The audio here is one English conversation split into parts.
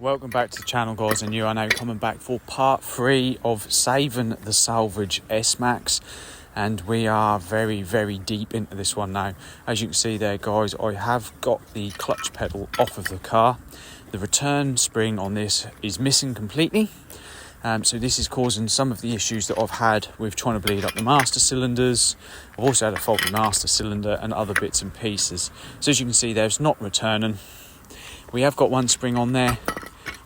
Welcome back to the channel, guys, and you are now coming back for part 3 of saving the Salvage S-Max, and we are very deep into this one now. As you can see there, guys, I have got the clutch pedal off of the car. The return spring on this is missing completely, so this is causing some of the issues that I've had with trying to bleed up the master cylinders. I've also had a faulty master cylinder and other bits and pieces. So as you can see there, it's not returning. We have got one spring on there,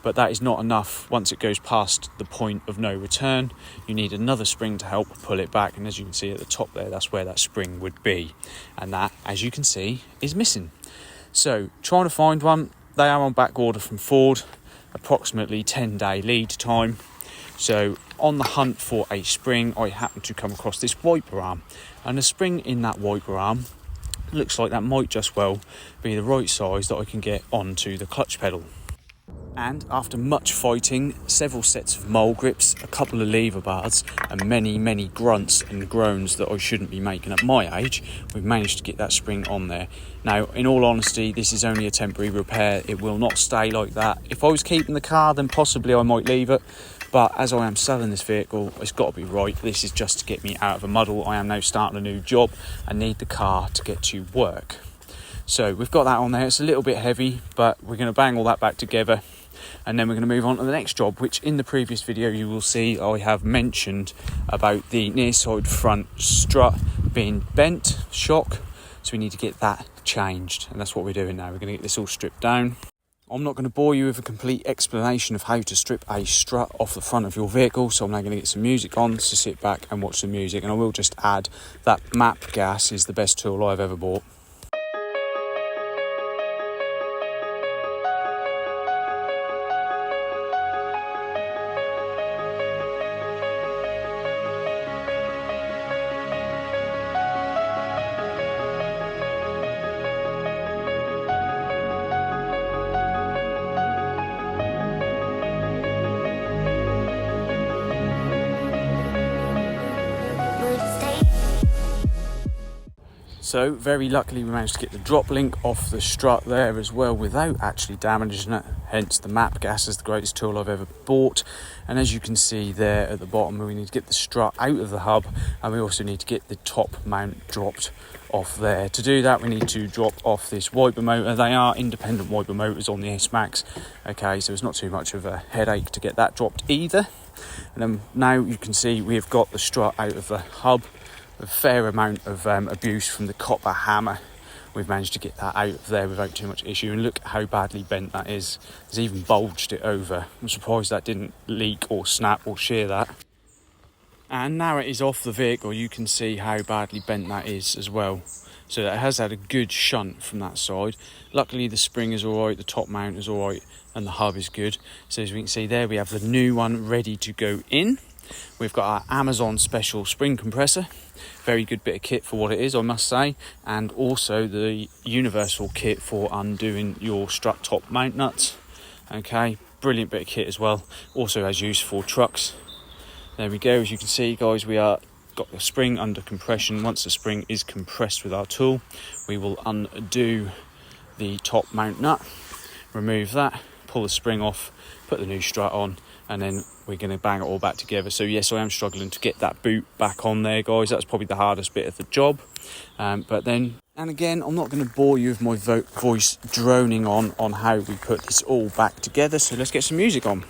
but that is not enough. Once it goes past the point of no return, you need another spring to help pull it back, and as you can see at the top there, that's where that spring would be, and that, as you can see, is missing. So trying to find one. They are on back order from Ford, approximately 10-day lead time. So on the hunt for a spring, I happened to come across this wiper arm, and the spring in that wiper arm looks like that might just well be the right size that I can get onto the clutch pedal. And after much fighting, several sets of mole grips, a couple of lever bars, and many grunts and groans that I shouldn't be making at my age, we've managed to get that spring on there. Now, in all honesty, this is only a temporary repair. It will not stay like that. If I was keeping the car, then possibly I might leave it. But as I am selling this vehicle, it's got to be right. This is just to get me out of a muddle. I am now starting a new job and need the car to get to work. So we've got that on there. It's a little bit heavy, but we're going to bang all that back together. And then we're going to move on to the next job, which in the previous video you will see I have mentioned about the near side front strut being bent, shock. So we need to get that changed, and that's what we're doing now. We're going to get this all stripped down. I'm not going to bore you with a complete explanation of how to strip a strut off the front of your vehicle, so I'm now going to get some music on to sit back and watch the music. And I will just add that map gas is the best tool I've ever bought. So very luckily we managed to get the drop link off the strut there as well without actually damaging it. Hence the map gas is the greatest tool I've ever bought. And as you can see there at the bottom, we need to get the strut out of the hub, and we also need to get the top mount dropped off there. To do that, we need to drop off this wiper motor. They are independent wiper motors on the S-Max. Okay, so it's not too much of a headache to get that dropped either. And then now you can see we have got the strut out of the hub. A fair amount of abuse from the copper hammer. We've managed to get that out of there without too much issue, and look how badly bent that is. It's even bulged it over. I'm surprised that didn't leak or snap or shear that. And now it is off the vehicle, you can see how badly bent that is as well. So it has had a good shunt from that side. Luckily the spring is alright, the top mount is alright, and the hub is good. So as we can see there, we have the new one ready to go in. We've got our Amazon special spring compressor. Very good bit of kit for what it is, I must say. And also the universal kit for undoing your strut top mount nuts. Okay, brilliant bit of kit as well. Also has use for trucks. There we go. As you can see, guys, we are got the spring under compression. Once the spring is compressed with our tool, we will undo the top mount nut, remove that, pull the spring off, put the new strut on, and then we're going to bang it all back together. So yes, I am struggling to get that boot back on there, guys. That's probably the hardest bit of the job. But then, and again, I'm not going to bore you with my voice droning on how we put this all back together. So let's get some music on.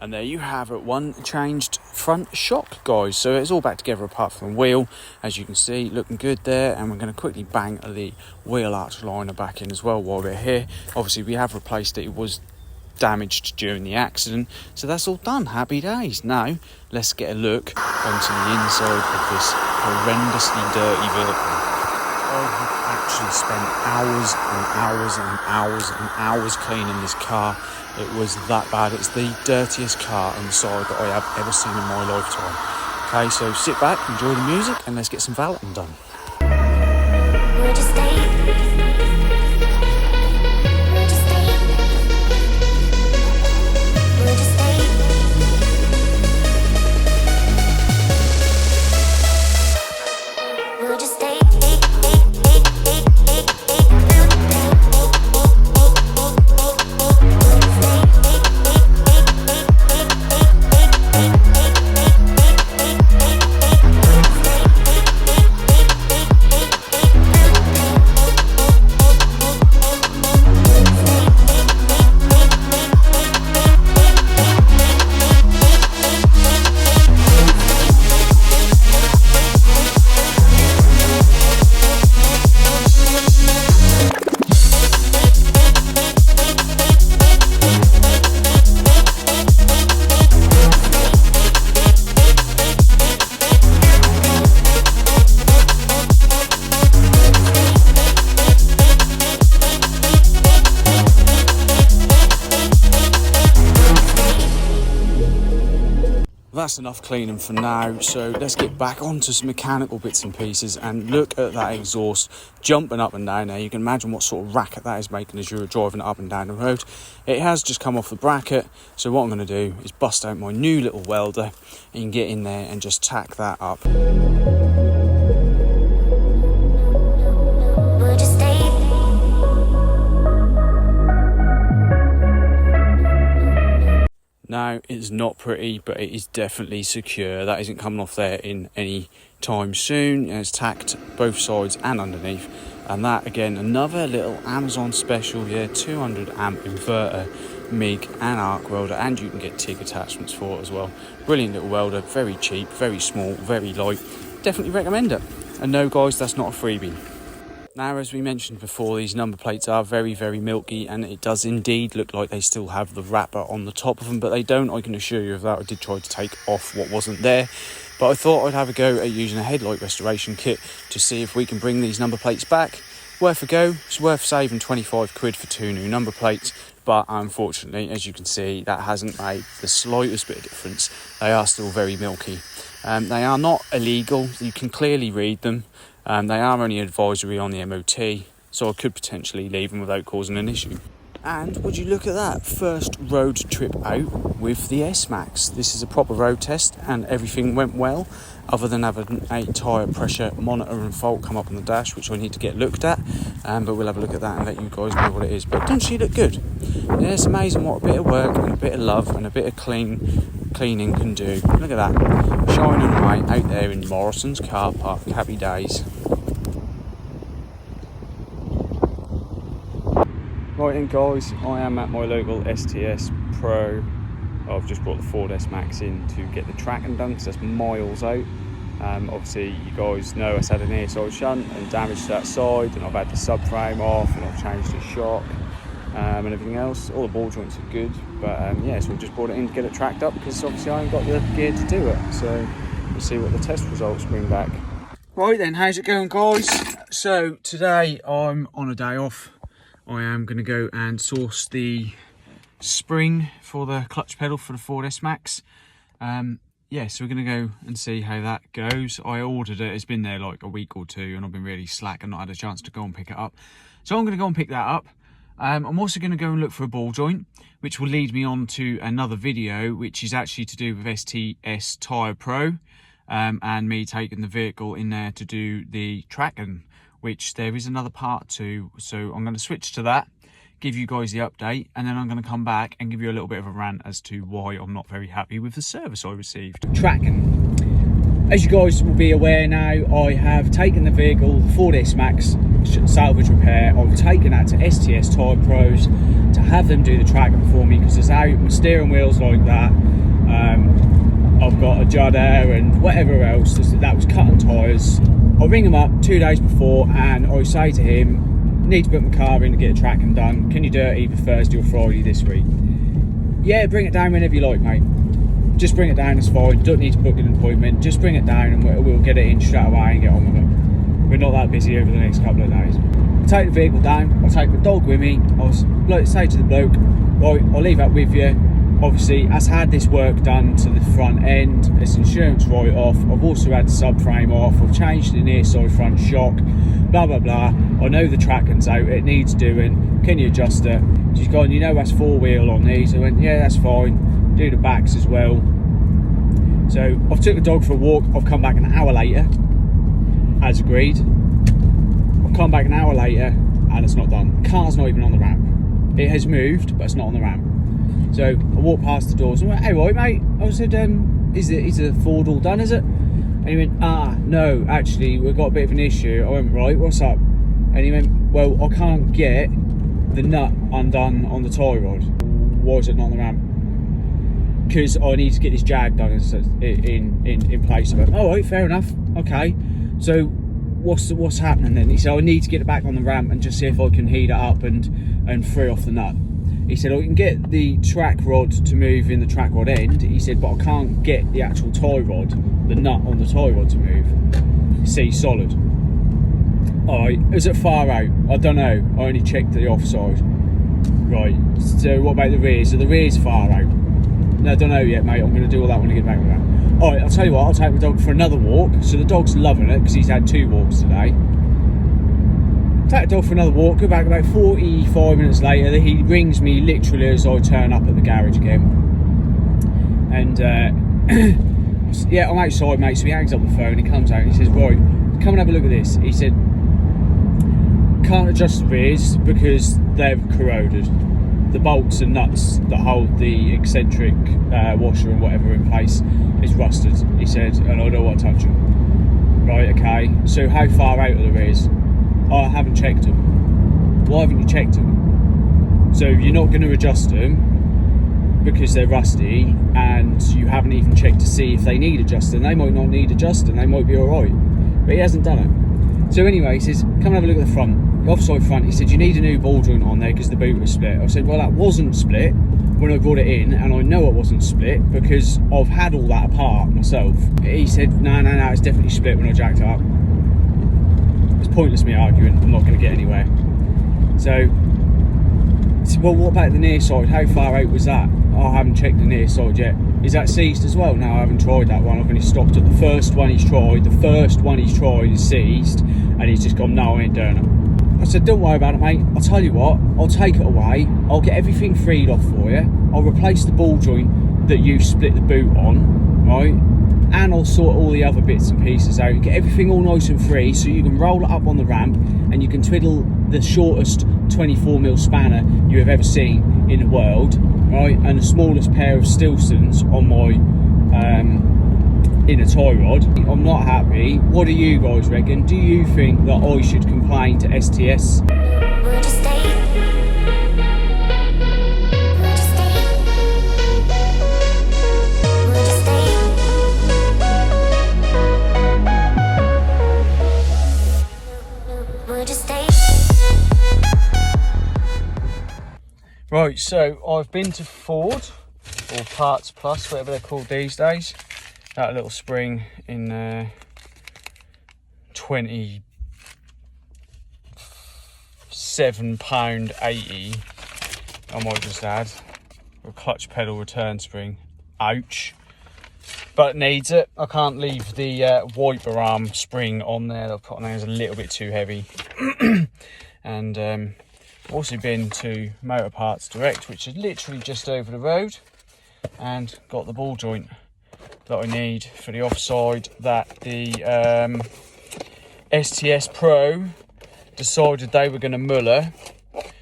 And there you have it, one changed front shock, guys. So it's all back together apart from the wheel, as you can see, looking good there. And we're going to quickly bang the wheel arch liner back in as well while we're here. Obviously we have replaced it. It was damaged during the accident, so that's all done. Happy days. Now let's get a look onto the inside of this horrendously dirty vehicle. I have actually spent hours and hours and hours and hours cleaning this car. It was that bad. It's the dirtiest car inside that I have ever seen in my lifetime. Okay, so sit back, enjoy the music, and let's get some valeting done. That's enough cleaning for now, so let's get back onto some mechanical bits and pieces and look at that exhaust jumping up and down there. You can imagine what sort of racket that is making as you're driving it up and down the road. It has just come off the bracket, so what I'm going to do is bust out my new little welder and get in there and just tack that up. Now, it's not pretty, but it is definitely secure. That isn't coming off there in any time soon. It's tacked both sides and underneath. And that, again, another little Amazon special, 200 amp inverter, MIG and arc welder. And you can get TIG attachments for it as well. Brilliant little welder, very cheap, very small, very light. Definitely recommend it. And no, guys, that's not a freebie. Now, as we mentioned before, these number plates are very, very milky, and it does indeed look like they still have the wrapper on the top of them, but they don't, I can assure you of that. I did try to take off what wasn't there, but I thought I'd have a go at using a headlight restoration kit to see if we can bring these number plates back. Worth a go. It's worth saving 25 quid for 2 new number plates, but unfortunately, as you can see, that hasn't made the slightest bit of difference. They are still very milky. They are not illegal. You can clearly read them. They are only advisory on the MOT, so I could potentially leave them without causing an issue. And would you look at that, first road trip out with the S-Max. This is a proper road test and everything went well, other than having a tyre pressure monitor and fault come up on the dash, which I need to get looked at, but we'll have a look at that and let you guys know what it is. But doesn't she look good? Yeah, it's amazing what a bit of work and a bit of love and a bit of cleaning can do. Look at that, shining away out there in Morrison's car park. Happy days. Right then, guys, I am at my local STS Pro. I've just brought the Ford S-Max in to get the tracking done because that's miles out. Obviously, you guys know I had an air side shunt and damage to that side, and I've had the subframe off and I've changed the shock and everything else. All the ball joints are good, but so we've just brought it in to get it tracked up because obviously I ain't got the gear to do it. So we'll see what the test results bring back. Right then, how's it going, guys? So today I'm on a day off. I am going to go and source the spring for the clutch pedal for the Ford S-Max. So we're going to go and see how that goes. I ordered it, it's been there like a week or two, and I've been really slack and not had a chance to go and pick it up. So I'm going to go and pick that up. I'm also going to go and look for a ball joint, which will lead me on to another video, which is actually to do with STS Tyre Pro, and me taking the vehicle in there to do the tracking, which there is another part to. So I'm going to switch to that, give you guys the update, and then I'm going to come back and give you a little bit of a rant as to why I'm not very happy with the service I received. Tracking. As you guys will be aware now, I have taken the vehicle, the Ford S-Max, salvage repair. I've taken that to STS Tyre Pros to have them do the tracking for me, because it's out, my steering wheel's like that. I've got a judder and whatever else, that was cutting tyres. I ring him up 2 days before and I say to him, need to put my car in to get the tracking done. Can you do it either Thursday or Friday this week? Yeah, bring it down whenever you like, mate. Just bring it down, it's fine. You don't need to book an appointment. Just bring it down and we'll get it in straight away and get on with it. we're not that busy over the next couple of days. I'll take the vehicle down, I'll take the dog with me, I'll say to the bloke, right, I'll leave that with you. Obviously, I've had this work done to the front end, it's insurance write-off, I've also had the subframe off, I've changed the near side front shock, blah blah blah. I know the tracking's out, it needs doing, can you adjust it? She's gone, you know that's four-wheel on these. I went, yeah, that's fine, do the backs as well. So I've took the dog for a walk, I've come back an hour later, as agreed. I've come back an hour later and it's not done. The car's not even on the ramp. It has moved, but it's not on the ramp. So I walked past the doors and went, hey, right, mate. I said, is the Ford all done, is it? And he went, no, actually, we've got a bit of an issue. I went, right, what's up? And he went, well, I can't get the nut undone on the tie rod. Why is it not on the ramp? Because I need to get this jag done in place. I went, all right, fair enough. Okay. So what's happening then? He said, I need to get it back on the ramp and just see if I can heat it up and free off the nut. He said, I can get the track rod to move in the track rod end. He said, but I can't get the actual tie rod, the nut on the tie rod to move. See, solid. Alright, is it far out? I don't know. I only checked the offside. Right, so what about the rear? So the rear's far out. No, I don't know yet, mate. I'm going to do all that when I get back with that. Alright, I'll tell you what, I'll take the dog for another walk. So the dog's loving it because he's had 2 walks today. Take the dog for another walk, go back about 45 minutes later. He rings me literally as I turn up at the garage again. And yeah, I'm outside, mate. So he hangs up the phone, he comes out and he says, right, come and have a look at this. He said, can't adjust the rears because they've corroded. The bolts and nuts that hold the eccentric washer and whatever in place is rusted. He said, and I don't want to touch them. Right, okay. So how far out are the rears? I haven't checked them. Why haven't you checked them? So you're not going to adjust them because they're rusty and you haven't even checked to see if they need adjusting. They might not need adjusting, they might be alright. But he hasn't done it. So anyway, he says, come and have a look at the front. The offside front, he said, you need a new ball joint on there because the boot was split. I said, well, that wasn't split when I brought it in, and I know it wasn't split because I've had all that apart myself. He said, no, it's definitely split when I jacked it up. It's pointless me arguing, I'm not going to get anywhere. So, well, what about the near side? How far out was that? Oh, I haven't checked the near side yet. Is that seized as well? No, I haven't tried that one. I've only stopped at the first one he's tried. The first one he's tried is seized, and he's just gone, no, I ain't doing it. I said, don't worry about it, mate. I'll tell you what, I'll take it away. I'll get everything freed off for you. I'll replace the ball joint that you split the boot on, right? And I'll sort all the other bits and pieces out, get everything all nice and free so you can roll it up on the ramp and you can twiddle the shortest 24mm spanner you have ever seen in the world, right? And the smallest pair of Stilsons on my inner tie rod. I'm not happy. What do you guys reckon? Do you think that I should complain to STS? Right, so I've been to Ford, or Parts Plus, whatever they're called these days. That little spring in £27.80, I might just add. A clutch pedal return spring, ouch. But it needs it. I can't leave the wiper arm spring on there that I put on there, it's a little bit too heavy. And also been to Motor Parts Direct, which is literally just over the road, and got the ball joint that I need for the offside that the STS Pro decided they were going to muller.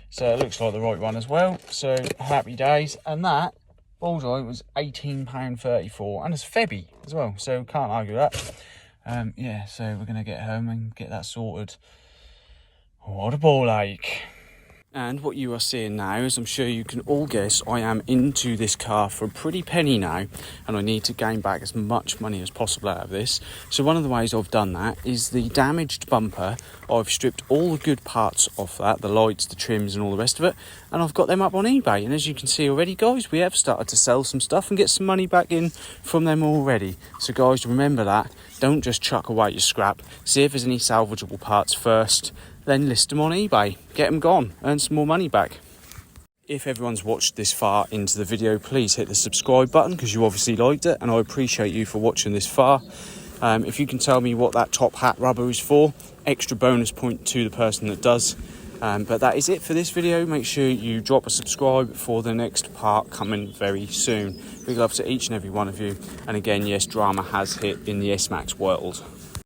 So it looks like the right one as well. So happy days. And that ball joint was £18.34, and it's Febby as well. So can't argue that. Yeah, so we're going to get home and get that sorted. What a ball ache. And what you are seeing now, as I'm sure you can all guess, I am into this car for a pretty penny now, and I need to gain back as much money as possible out of this. So one of the ways I've done that is the damaged bumper. I've stripped all the good parts off that, the lights, the trims and all the rest of it, and I've got them up on eBay. And as you can see already, guys, we have started to sell some stuff and get some money back in from them already. So guys, remember that. Don't just chuck away your scrap. See if there's any salvageable parts first, then list them on eBay. Get them gone, earn some more money back. If everyone's watched this far into the video, please hit the subscribe button because you obviously liked it, and I appreciate you for watching this far. If you can tell me what that top hat rubber is for, extra bonus point to the person that does. But that is it for this video. Make sure you drop a subscribe for the next part coming very soon. Big love to each and every one of you. And again, yes, drama has hit in the S-Max world.